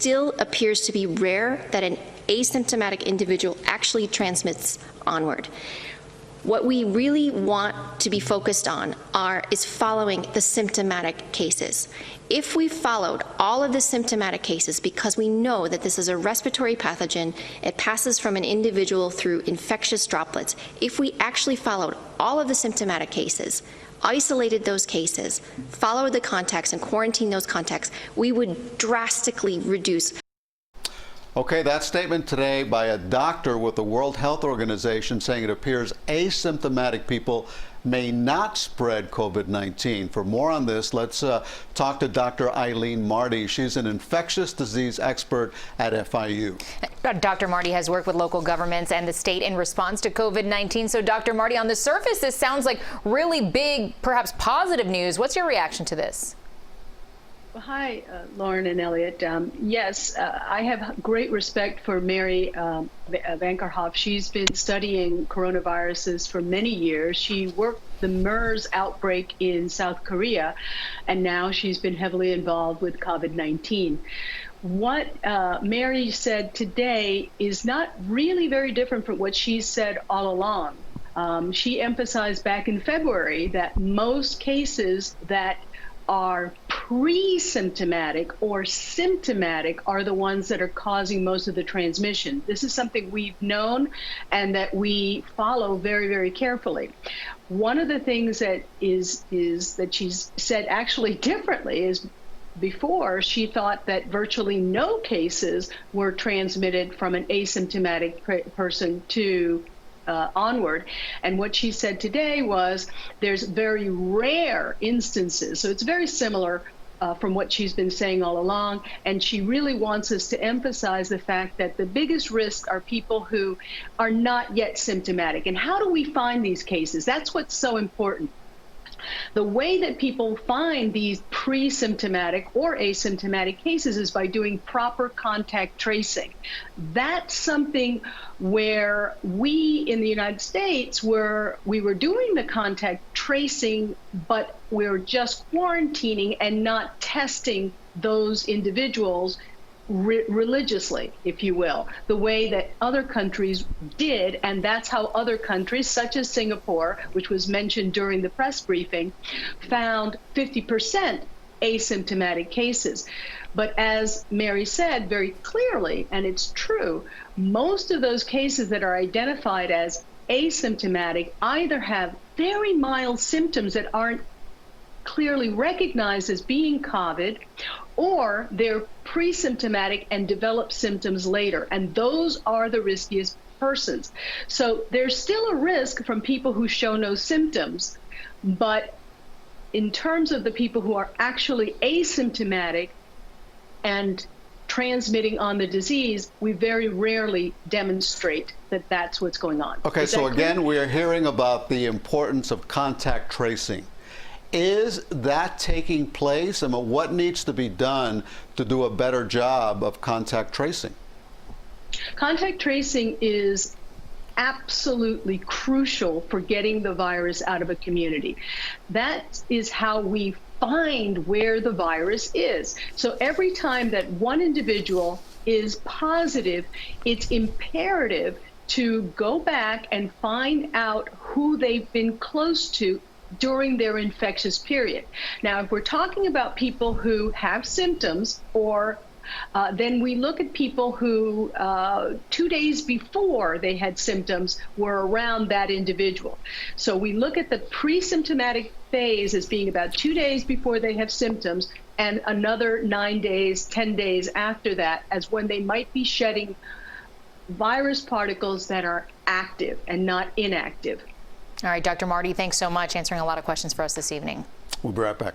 still appears to be rare that an asymptomatic individual actually transmits onward. What we really want to be focused on is following the symptomatic cases. If we followed all of the symptomatic cases, because we know that this is a respiratory pathogen, it passes from an individual through infectious droplets. If we actually followed all of the symptomatic cases, isolated those cases, followed the contacts and quarantined those contacts, we would drastically reduce. Okay, that statement today by a doctor with the World Health Organization saying it appears asymptomatic people may not spread COVID-19. For more on this, let's talk to Dr. Aileen Marty. She's an infectious disease expert at FIU. Dr. Marty has worked with local governments and the state in response to COVID-19. So, Dr. Marty, on the surface, this sounds like really big, perhaps positive news. What's your reaction to this? Well, hi, Lauren and Elliot. Yes, I have great respect for Mary Van Kerkhove. She's been studying coronaviruses for many years. She worked the MERS outbreak in South Korea, and now she's been heavily involved with COVID-19. What Mary said today is not really very different from what she said all along. She emphasized back in February that most cases that are pre-symptomatic or symptomatic are the ones that are causing most of the transmission. This is something we've known and that we follow very, very carefully. One of the things that is that she's said actually differently is before she thought that virtually no cases were transmitted from an asymptomatic person to onward. And what she said today was there's very rare instances. So it's very similar from what she's been saying all along. And she really wants us to emphasize the fact that the biggest risks are people who are not yet symptomatic. And how do we find these cases? That's what's so important. The way that people find these pre-symptomatic or asymptomatic cases is by doing proper contact tracing. That's something where we in the United States we were doing the contact tracing, but we're just quarantining and not testing those individuals religiously, if you will, the way that other countries did. And that's how other countries, such as Singapore, which was mentioned during the press briefing, found 50% asymptomatic cases. But as Mary said very clearly, and it's true, most of those cases that are identified as asymptomatic either have very mild symptoms that aren't clearly recognized as being COVID, or they're pre-symptomatic and develop symptoms later, and those are the riskiest persons. So there's still a risk from people who show no symptoms, but in terms of the people who are actually asymptomatic and transmitting on the disease, we very rarely demonstrate that that's what's going on. Okay, so again, we are hearing about the importance of contact tracing. Is that taking place? I mean, what needs to be done to do a better job of contact tracing? Contact tracing is absolutely crucial for getting the virus out of a community. That is how we find where the virus is. So every time that one individual is positive, it's imperative to go back and find out who they've been close to during their infectious period. Now, if we're talking about people who have symptoms, or then we look at people who 2 days before they had symptoms were around that individual. So we look at the pre-symptomatic phase as being about 2 days before they have symptoms, and another 9 days, 10 days after that as when they might be shedding virus particles that are active and not inactive. All right, Dr. Marty, thanks so much answering a lot of questions for us this evening. We'll be right back.